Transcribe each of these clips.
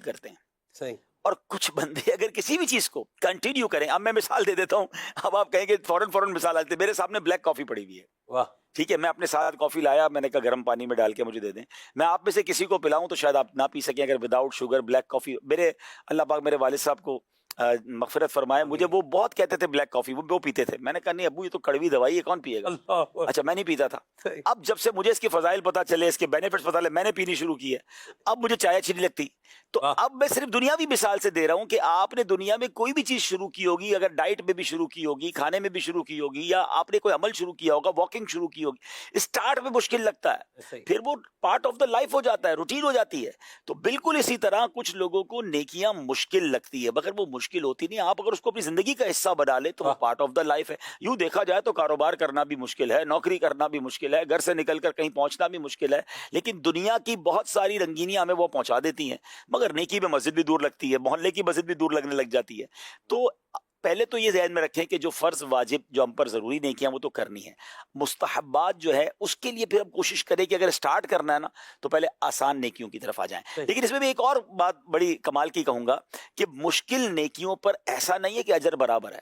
کرتے ہیں. صحیح. اور کچھ بندے اگر کسی بھی چیز کو کنٹینیو کریں, اب میں مثال دے دیتا ہوں, اب آپ کہیں گے فوراً مثال آتی ہے. میرے سامنے بلیک کافی پڑی ہوئی ہے, واہ. ٹھیک ہے, میں اپنے ساتھ کافی لایا, میں نے کہا گرم پانی میں ڈال کے مجھے دے دیں. میں آپ میں سے کسی کو پلاؤں تو شاید آپ نہ پی سکیں اگر وداؤٹ شوگر بلیک کافی. میرے اللہ پاک میرے والد صاحب کو مغفرت فرمائے, مجھے وہ بہت کہتے تھے بلیک کافی, وہ پیتے تھے. میں نے کہا نہیں ابو یہ تو کڑوی دوائی ہے, کون پیے گا. اللہ. اچھا میں نہیں پیتا تھا. صحیح. اب جب سے مجھے اس کے فضائل پتا چلے, اس کے بینیفٹس پتا چلے, میں نے پینی شروع کی ہے. اب مجھے چائے اچھی نہیں لگتی. تو واہ. اب میں صرف دنیاوی مثال سے دے رہا ہوں کہ آپ نے دنیا میں کوئی بھی چیز شروع کی ہوگی, اگر ڈائٹ میں بھی شروع کی ہوگی, کھانے میں بھی شروع کی ہوگی, یا آپ نے کوئی عمل شروع کیا ہوگا, واکنگ شروع کی ہوگی, اسٹارٹ میں مشکل لگتا ہے, صحیح. پھر وہ پارٹ آف دا لائف ہو جاتا ہے, روٹین ہو جاتی ہے. تو بالکل اسی طرح کچھ لوگوں کو نیکیاں مشکل لگتی ہے, مگر وہ مشکل ہوتی نہیں. آپ اگر اس کو اپنی زندگی کا حصہ بنا لے تو وہ پارٹ آف دا لائف ہے. یوں دیکھا جائے تو کاروبار کرنا بھی مشکل ہے, نوکری کرنا بھی مشکل ہے, گھر سے نکل کر کہیں پہنچنا بھی مشکل ہے, لیکن دنیا کی بہت ساری رنگینیاں ہمیں وہ پہنچا دیتی ہیں. مگر نیکی میں مسجد بھی دور لگتی ہے, محلے کی مسجد بھی دور لگنے لگ جاتی ہے. تو پہلے تو یہ ذہن میں رکھیں کہ جو فرض واجب جو ہم پر ضروری نیکیاں وہ تو کرنی ہے. مستحبات جو ہے اس کے لیے پھر ہم کوشش کریں کہ اگر اسٹارٹ کرنا ہے نا تو پہلے آسان نیکیوں کی طرف آ جائیں. لیکن اس میں بھی ایک اور بات بڑی کمال کی کہوں گا کہ مشکل نیکیوں پر ایسا نہیں ہے کہ اجر برابر ہے.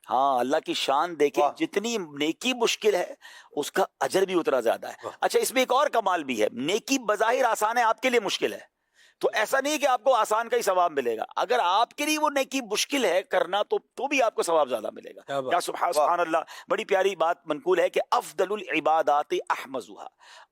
ہاں اللہ کی شان دیکھیں, جتنی نیکی مشکل ہے اس کا اجر بھی اتنا زیادہ ہے. اچھا اس میں ایک اور کمال بھی ہے, نیکی بظاہر آسان ہے, آپ کے لیے مشکل ہے. تو ایسا نہیں کہ آپ کو آسان کا ہی ثواب ملے گا, اگر آپ کے لیے وہ نیکی مشکل ہے کرنا تو بھی آپ کو ثواب زیادہ ملے گا. کیا سبحان اللہ, بڑی پیاری بات منقول ہے کہ افضل العبادات احمزها,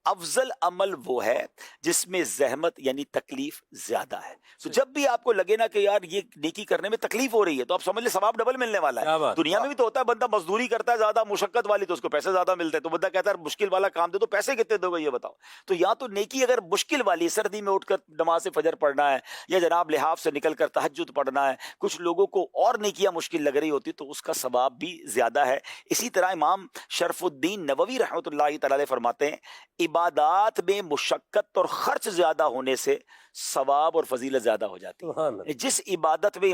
افضل عمل وہ ہے جس میں زحمت یعنی تکلیف زیادہ ہے. تو جب بھی آپ کو لگے نا کہ یار یہ نیکی کرنے میں تکلیف ہو رہی ہے تو آپ سمجھ لیں ثواب ڈبل ملنے والا ہے. دنیا میں بھی تو ہوتا ہے بندہ مزدوری کرتا ہے زیادہ مشقت والی تو اس کو پیسے زیادہ ملتے ہیں, تو بندہ کہتا ہے مشکل والا کام دے تو پیسے کتنے دو گے یہ بتاؤ. تو یا تو نیکی اگر مشکل والی, سردی میں اٹھ کر نماز فجر پڑھنا ہے, یا جناب لحاف سے نکل کر تہجد پڑھنا ہے, کچھ لوگوں کو اور نیکیاں مشکل لگ رہی ہوتی تو اس کا ثواب بھی زیادہ ہے. اسی طرح امام شرف الدین نووی رحمۃ اللہ تعالی علیہ فرماتے ہیں عبادات میں مشقت اور خرچ زیادہ ہونے سے ثواب اور فضیلت زیادہ ہو جاتی ہے. جس عبادت میں